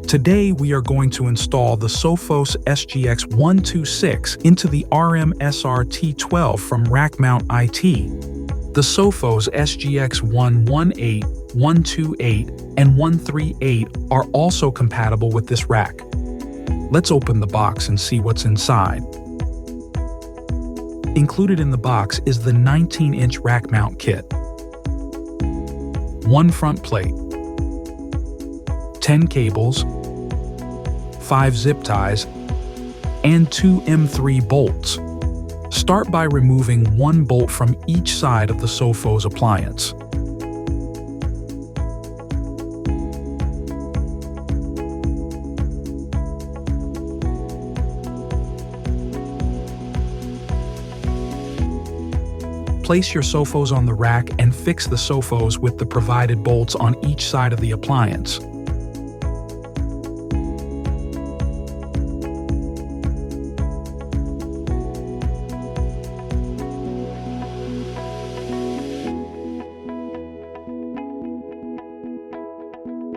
Today we are going to install the Sophos XGS-126 into the RM-SR-T12 from Rackmount.IT. The Sophos XGS-118, 128, and 138 are also compatible with this rack. Let's open the box and see what's inside. Included in the box is the 19-inch rack mount kit. One front plate, 10 cables, 5 zip ties, and 2 M3 bolts. Start by removing one bolt from each side of the Sophos appliance. Place your Sophos on the rack and fix the Sophos with the provided bolts on each side of the appliance.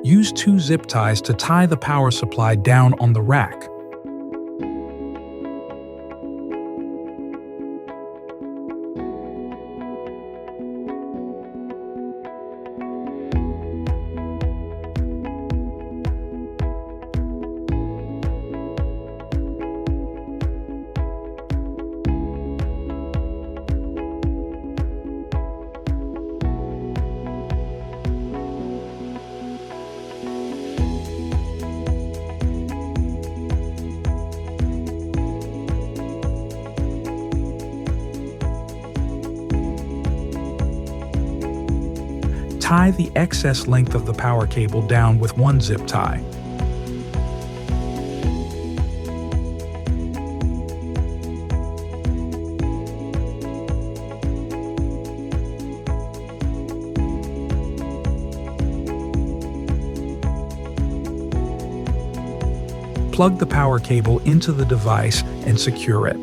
Use 2 zip ties to tie the power supply down on the rack. Tie the excess length of the power cable down with one zip tie. Plug the power cable into the device and secure it.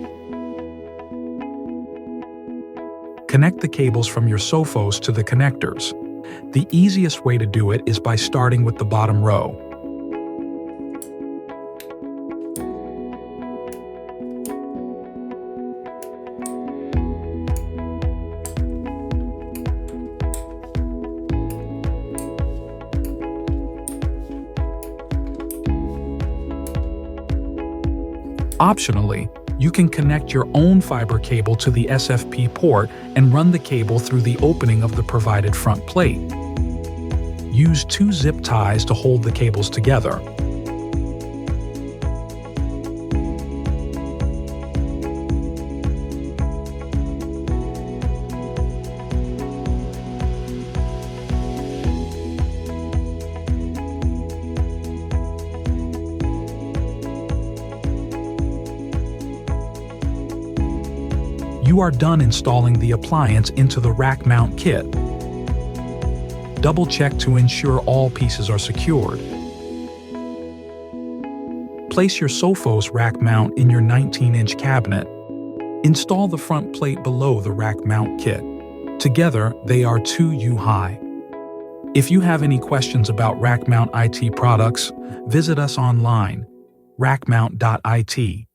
Connect the cables from your Sophos to the connectors. The easiest way to do it is by starting with the bottom row. Optionally, you can connect your own fiber cable to the SFP port and run the cable through the opening of the provided front plate. Use 2 zip ties to hold the cables together. You are done installing the appliance into the rack mount kit. Double-check to ensure all pieces are secured. Place your Sophos rack mount in your 19-inch cabinet. Install the front plate below the rack mount kit. Together, they are 2U high. If you have any questions about Rackmount.IT products, visit us online, Rackmount.IT.